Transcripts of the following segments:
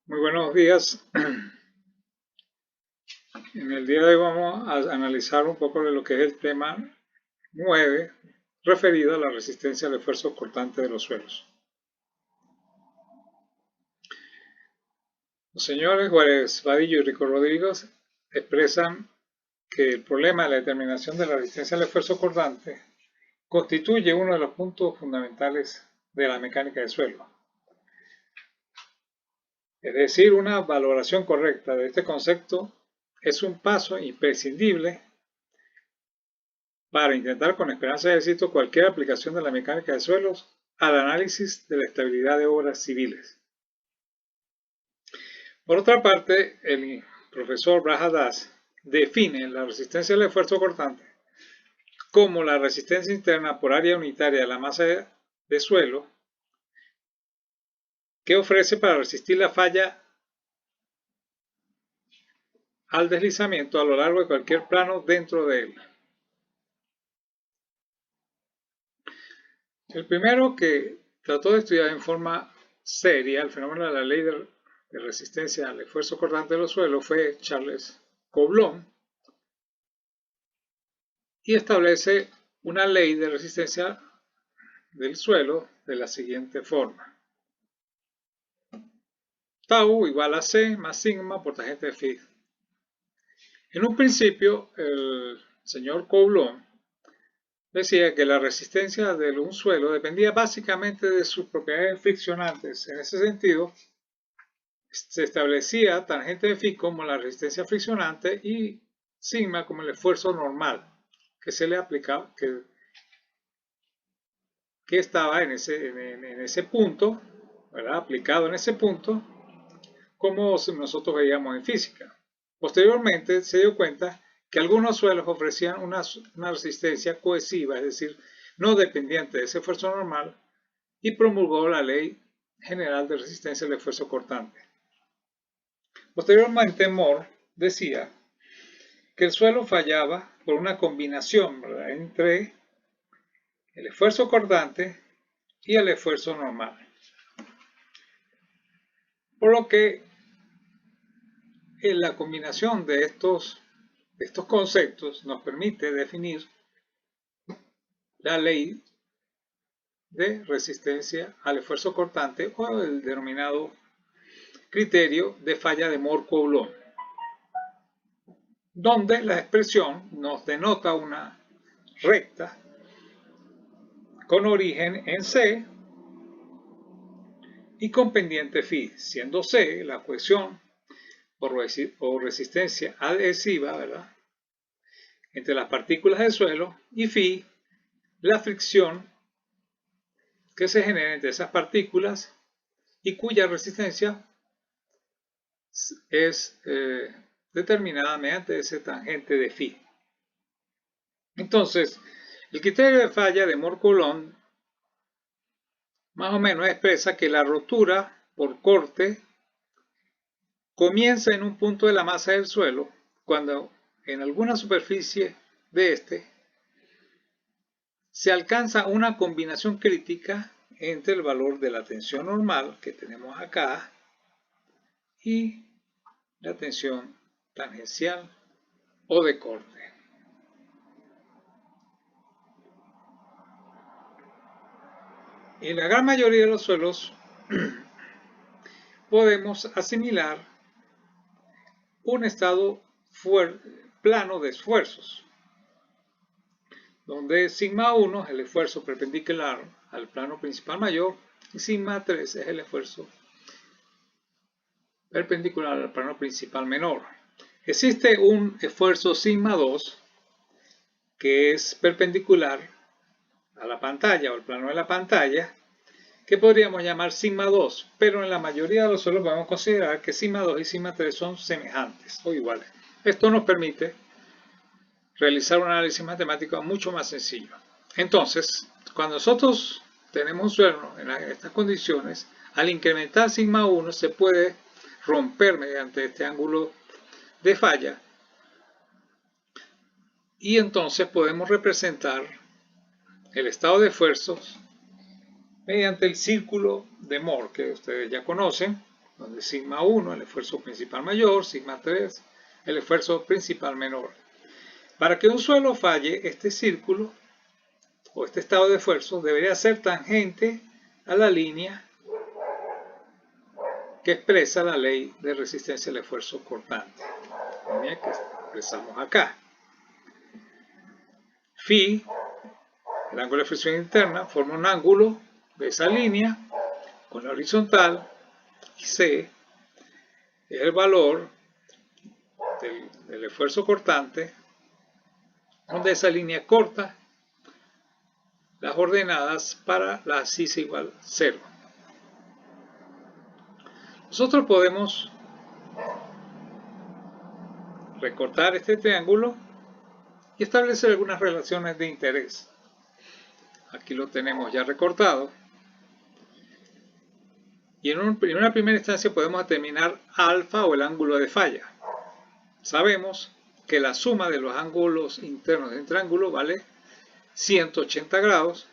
Muy buenos días. En el día de hoy vamos a analizar un poco de lo que es el tema 9, referido a la resistencia al esfuerzo cortante de los suelos. Los señores Juárez Vadillo y Rico Rodríguez expresan que el problema de la determinación de la resistencia al esfuerzo cortante constituye uno de los puntos fundamentales de la mecánica del suelo. Es decir, una valoración correcta de este concepto es un paso imprescindible para intentar con esperanza de éxito cualquier aplicación de la mecánica de suelos al análisis de la estabilidad de obras civiles. Por otra parte, el profesor Brajadas define la resistencia al esfuerzo cortante como la resistencia interna por área unitaria de la masa de suelo que ofrece para resistir la falla al deslizamiento a lo largo de cualquier plano dentro de él. El primero que trató de estudiar en forma seria el fenómeno de la ley de resistencia al esfuerzo cortante de los suelos fue Charles Coulomb y establece una ley de resistencia del suelo de la siguiente forma: tau igual a C más sigma por tangente de phi. En un principio, el señor Coulomb decía que la resistencia de un suelo dependía básicamente de sus propiedades friccionantes. En ese sentido, se establecía tangente de phi como la resistencia friccionante y sigma como el esfuerzo normal que se le aplicaba, que estaba en ese punto, ¿verdad? Aplicado en ese punto, como nosotros veíamos en física. Posteriormente se dio cuenta que algunos suelos ofrecían una resistencia cohesiva, es decir, no dependiente de ese esfuerzo normal, y promulgó la ley general de resistencia al esfuerzo cortante. Posteriormente, Moore decía que el suelo fallaba por una combinación, ¿verdad?, entre el esfuerzo cortante y el esfuerzo normal. Por lo que en la combinación de estos conceptos nos permite definir la ley de resistencia al esfuerzo cortante o el denominado criterio de falla de Moore-Coulomb, donde la expresión nos denota una recta con origen en C y con pendiente phi, siendo C la cohesión o resistencia adhesiva, ¿verdad?, entre las partículas del suelo, y phi la fricción que se genera entre esas partículas y cuya resistencia es determinada mediante ese tangente de phi. Entonces, el criterio de falla de Moore-Coulomb más o menos expresa que la rotura por corte comienza en un punto de la masa del suelo cuando en alguna superficie de este se alcanza una combinación crítica entre el valor de la tensión normal que tenemos acá y la tensión tangencial o de corte. En la gran mayoría de los suelos podemos asimilar un estado plano de esfuerzos, donde sigma 1 es el esfuerzo perpendicular al plano principal mayor y sigma 3 es el esfuerzo perpendicular al plano principal menor. Existe un esfuerzo sigma 2 que es perpendicular a la pantalla o al plano de la pantalla, que podríamos llamar sigma 2, pero en la mayoría de los suelos podemos considerar que sigma 2 y sigma 3 son semejantes o iguales. Esto nos permite realizar un análisis matemático mucho más sencillo. Entonces, cuando nosotros tenemos un suelo en estas condiciones, al incrementar sigma 1 se puede romper mediante este ángulo de falla y entonces podemos representar el estado de esfuerzos mediante el círculo de Moore que ustedes ya conocen, donde sigma 1, el esfuerzo principal mayor, sigma 3, el esfuerzo principal menor. Para que un suelo falle, este círculo o este estado de esfuerzo debería ser tangente a la línea que expresa la ley de resistencia al esfuerzo cortante, línea que expresamos acá. Phi, el ángulo de fricción interna, forma un ángulo de esa línea con la horizontal, y C es el valor del esfuerzo cortante, donde esa línea corta las ordenadas para la abscisa igual 0. Nosotros podemos recortar este triángulo y establecer algunas relaciones de interés. Aquí lo tenemos ya recortado. Y en una primera instancia podemos determinar alfa o el ángulo de falla. Sabemos que la suma de los ángulos internos de un triángulo vale 180 grados.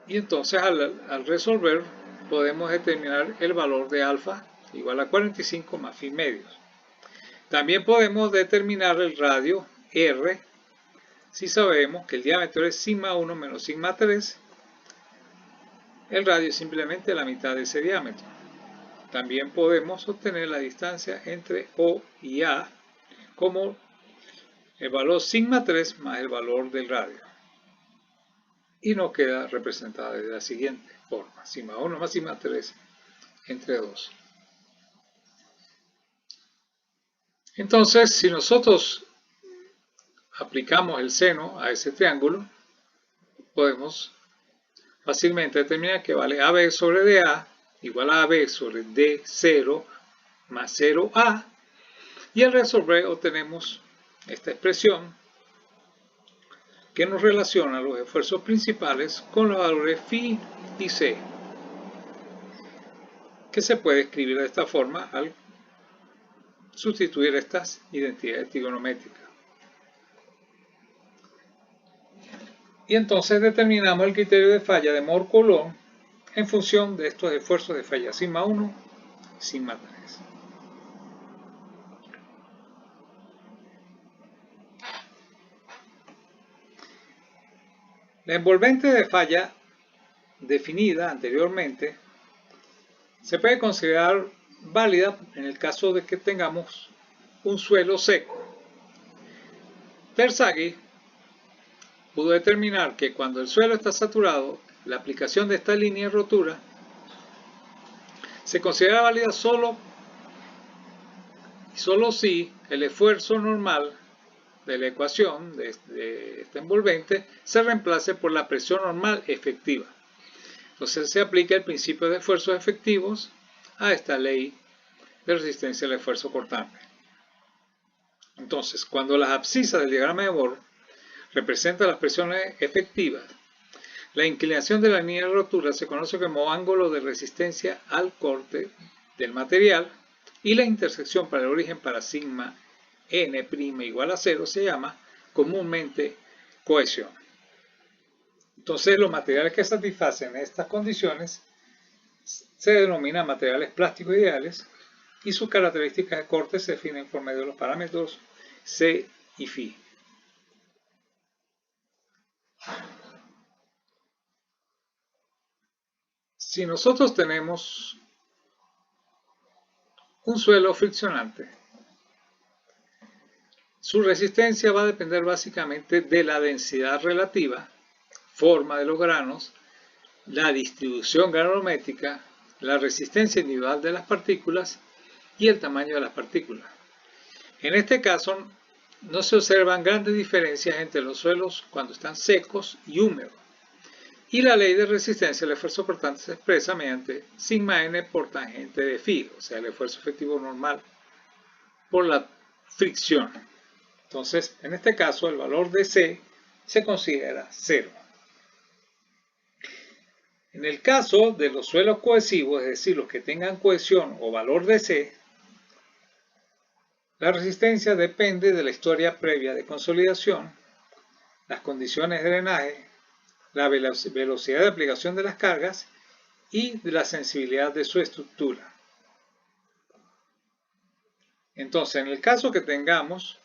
Y entonces al resolver podemos determinar el valor de alfa igual a 45 más phi medios. También podemos determinar el radio R si sabemos que el diámetro es sigma 1 menos sigma 3. El radio es simplemente la mitad de ese diámetro. También podemos obtener la distancia entre O y A como el valor sigma 3 más el valor del radio. Y nos queda representada de la siguiente forma: sigma 1 más sigma 3 entre 2. Entonces, si nosotros aplicamos el seno a ese triángulo, podemos fácilmente determinar que vale AB sobre DA igual a AB sobre D0 más 0A, y al resolver obtenemos esta expresión que nos relaciona los esfuerzos principales con los valores phi y C, que se puede escribir de esta forma al sustituir estas identidades trigonométricas. Y entonces determinamos el criterio de falla de Mohr-Coulomb en función de estos esfuerzos de falla sigma 1 y sigma 3. La envolvente de falla definida anteriormente se puede considerar válida en el caso de que tengamos un suelo seco. Terzaghi pudo determinar que cuando el suelo está saturado, la aplicación de esta línea de rotura se considera válida solo si el esfuerzo normal de la ecuación de esta envolvente se reemplace por la presión normal efectiva. Entonces se aplica el principio de esfuerzos efectivos a esta ley de resistencia al esfuerzo cortante. Entonces, cuando las abscisas del diagrama de Mohr representan las presiones efectivas, la inclinación de la línea de rotura se conoce como ángulo de resistencia al corte del material, y la intersección para el origen para sigma n' igual a 0 se llama comúnmente cohesión. Entonces, los materiales que satisfacen estas condiciones se denominan materiales plásticos ideales, y sus características de corte se definen por medio de los parámetros C y Φ. Si nosotros tenemos un suelo friccionante, su resistencia va a depender básicamente de la densidad relativa, forma de los granos, la distribución granulométrica, la resistencia individual de las partículas y el tamaño de las partículas. En este caso, no se observan grandes diferencias entre los suelos cuando están secos y húmedos. Y la ley de resistencia al esfuerzo cortante se expresa mediante sigma n por tangente de Φ, o sea, el esfuerzo efectivo normal por la fricción. Entonces, en este caso, el valor de C se considera 0. En el caso de los suelos cohesivos, es decir, los que tengan cohesión o valor de C, la resistencia depende de la historia previa de consolidación, las condiciones de drenaje, la velocidad de aplicación de las cargas y de la sensibilidad de su estructura. Entonces, en el caso que tengamos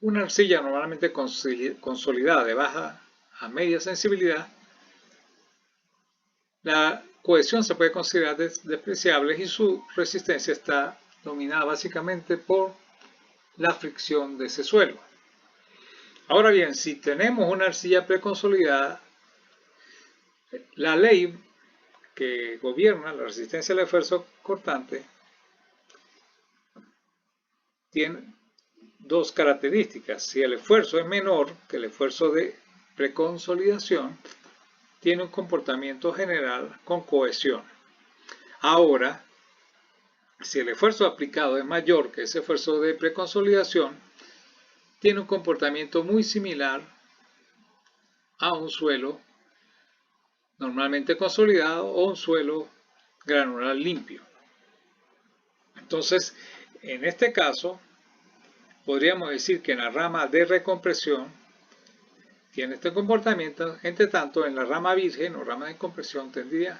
una arcilla normalmente consolidada de baja a media sensibilidad, la cohesión se puede considerar despreciable y su resistencia está dominada básicamente por la fricción de ese suelo. Ahora bien, si tenemos una arcilla preconsolidada, la ley que gobierna la resistencia al esfuerzo cortante tiene dos características. Si el esfuerzo es menor que el esfuerzo de preconsolidación, tiene un comportamiento general con cohesión. Ahora, si el esfuerzo aplicado es mayor que ese esfuerzo de preconsolidación, tiene un comportamiento muy similar a un suelo normalmente consolidado o un suelo granular limpio. Entonces, en este caso, podríamos decir que en la rama de recompresión tiene este comportamiento, entre tanto en la rama virgen o rama de compresión tendría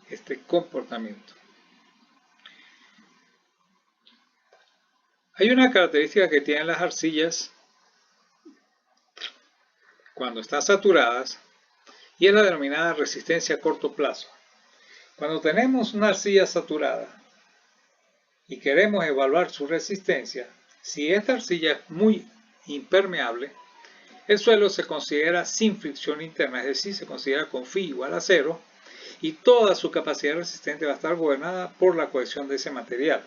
este comportamiento. Hay una característica que tienen las arcillas cuando están saturadas y es la denominada resistencia a corto plazo. Cuando tenemos una arcilla saturada y queremos evaluar su resistencia, si esta arcilla es muy impermeable, el suelo se considera sin fricción interna, es decir, se considera con phi igual a 0 y toda su capacidad resistente va a estar gobernada por la cohesión de ese material.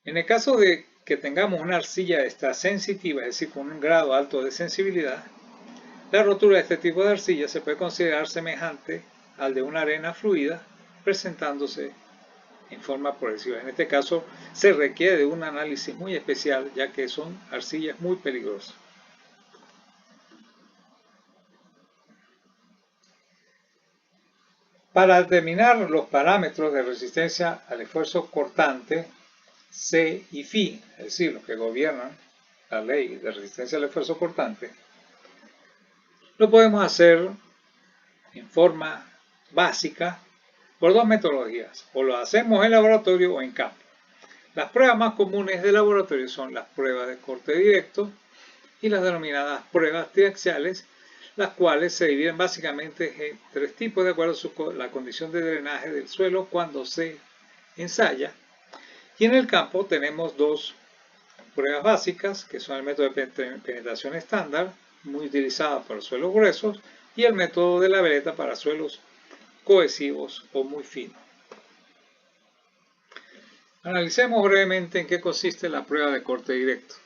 En el caso de que tengamos una arcilla extrasensitiva, es decir, con un grado alto de sensibilidad, la rotura de este tipo de arcilla se puede considerar semejante al de una arena fluida, presentándose en forma progresiva. En este caso, se requiere de un análisis muy especial, ya que son arcillas muy peligrosas. Para determinar los parámetros de resistencia al esfuerzo cortante, C y phi, es decir, los que gobiernan la ley de resistencia al esfuerzo cortante, lo podemos hacer en forma básica por dos metodologías, o lo hacemos en laboratorio o en campo. Las pruebas más comunes de laboratorio son las pruebas de corte directo y las denominadas pruebas triaxiales, las cuales se dividen básicamente en tres tipos de acuerdo a la condición de drenaje del suelo cuando se ensaya. Y en el campo tenemos dos pruebas básicas, que son el método de penetración estándar, muy utilizado para suelos gruesos, y el método de la veleta para suelos cohesivos o muy finos. Analicemos brevemente en qué consiste la prueba de corte directo.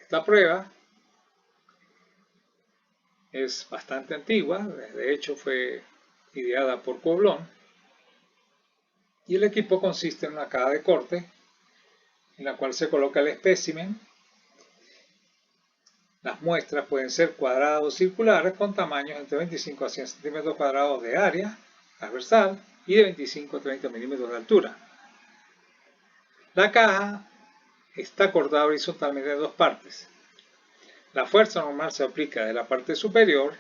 Esta prueba es bastante antigua, de hecho fue ideada por Coblón, y el equipo consiste en una caja de corte en la cual se coloca el espécimen. Las muestras pueden ser cuadradas o circulares con tamaños entre 25 a 100 centímetros cuadrados de área transversal y de 25 a 30 milímetros de altura. La caja está cortada horizontalmente en dos partes. La fuerza normal se aplica de la parte superior,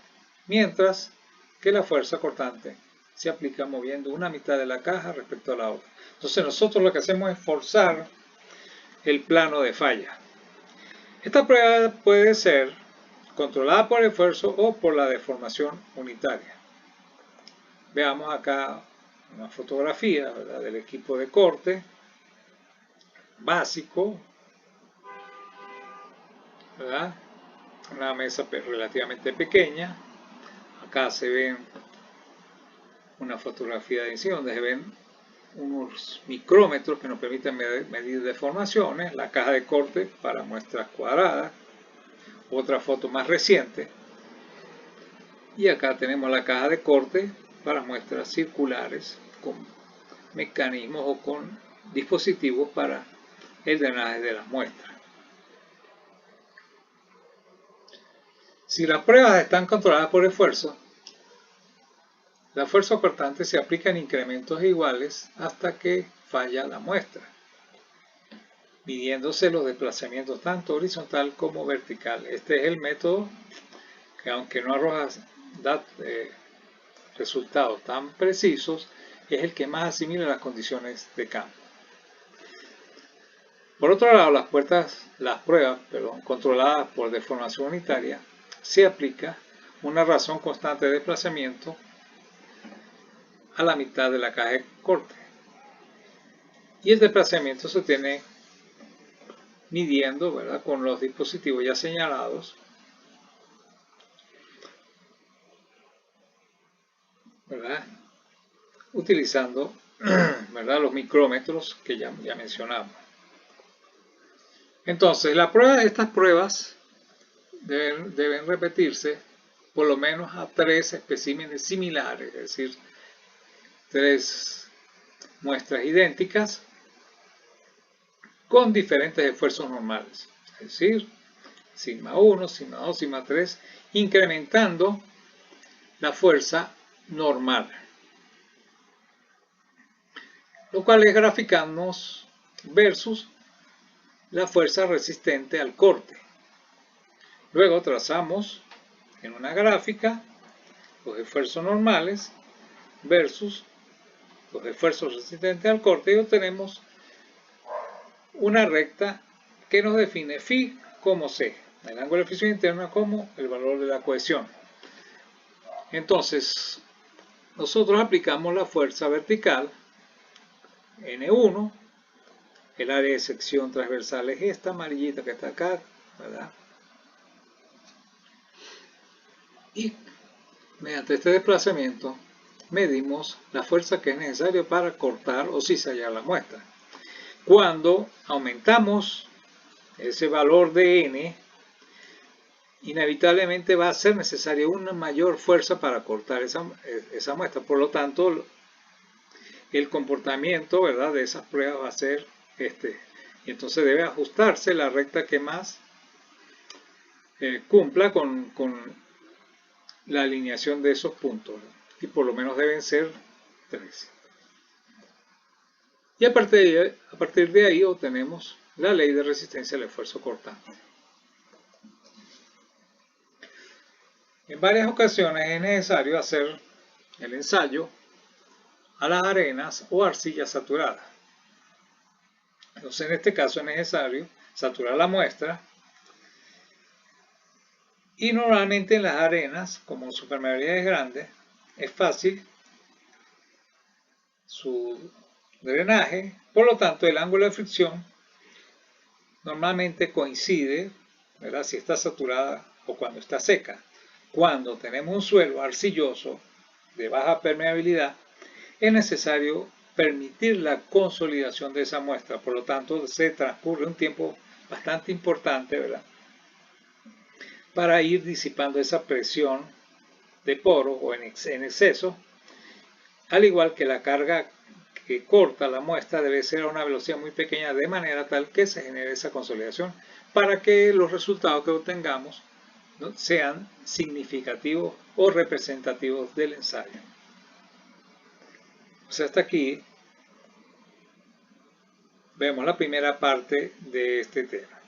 mientras que la fuerza cortante se aplica moviendo una mitad de la caja respecto a la otra. Entonces nosotros lo que hacemos es forzar el plano de falla. Esta prueba puede ser controlada por el esfuerzo o por la deformación unitaria. Veamos acá una fotografía, ¿verdad?, del equipo de corte básico, ¿verdad? Una mesa relativamente pequeña. Acá se ven una fotografía de encima donde se ven unos micrómetros que nos permiten medir deformaciones, la caja de corte para muestras cuadradas, otra foto más reciente, y acá tenemos la caja de corte para muestras circulares con mecanismos o con dispositivos para el drenaje de las muestras. Si las pruebas están controladas por esfuerzo, la fuerza cortante se aplica en incrementos iguales hasta que falla la muestra, midiéndose los desplazamientos tanto horizontal como vertical. Este es el método que aunque no arroja resultados tan precisos, es el que más asimila las condiciones de campo. Por otro lado, las pruebas controladas por deformación unitaria, se aplica una razón constante de desplazamiento a la mitad de la caja de corte. Y el desplazamiento se tiene midiendo, ¿verdad?, con los dispositivos ya señalados, ¿verdad?, utilizando, ¿verdad?, los micrómetros que ya mencionamos. Entonces, estas pruebas deben repetirse por lo menos a 3 especímenes similares, es decir, 3 muestras idénticas con diferentes esfuerzos normales, es decir, sigma 1, sigma 2, sigma 3, incrementando la fuerza normal, lo cual es graficarnos versus la fuerza resistente al corte. Luego trazamos en una gráfica los esfuerzos normales versus los esfuerzos resistentes al corte y obtenemos una recta que nos define phi como C, el ángulo de fricción interna como el valor de la cohesión. Entonces, nosotros aplicamos la fuerza vertical N1, el área de sección transversal es esta amarillita que está acá, ¿verdad? Y mediante este desplazamiento medimos la fuerza que es necesaria para cortar o cizallar la muestra. Cuando aumentamos ese valor de N, inevitablemente va a ser necesaria una mayor fuerza para cortar esa muestra. Por lo tanto, el comportamiento, ¿verdad?, de esas pruebas va a ser este. Y entonces debe ajustarse la recta que más cumpla con la alineación de esos puntos. Y por lo menos deben ser 3. Y a partir de ahí obtenemos la ley de resistencia al esfuerzo cortante. En varias ocasiones es necesario hacer el ensayo a las arenas o arcilla saturada. Entonces, en este caso es necesario saturar la muestra y normalmente en las arenas, como su permeabilidad es grande, es fácil su drenaje, por lo tanto el ángulo de fricción normalmente coincide, ¿verdad?, si está saturada o cuando está seca. Cuando tenemos un suelo arcilloso de baja permeabilidad, es necesario permitir la consolidación de esa muestra, por lo tanto se transcurre un tiempo bastante importante, ¿verdad?, para ir disipando esa presión de poros o en exceso, al igual que la carga que corta la muestra debe ser a una velocidad muy pequeña de manera tal que se genere esa consolidación para que los resultados que obtengamos, ¿no?, sean significativos o representativos del ensayo. Pues hasta aquí vemos la primera parte de este tema.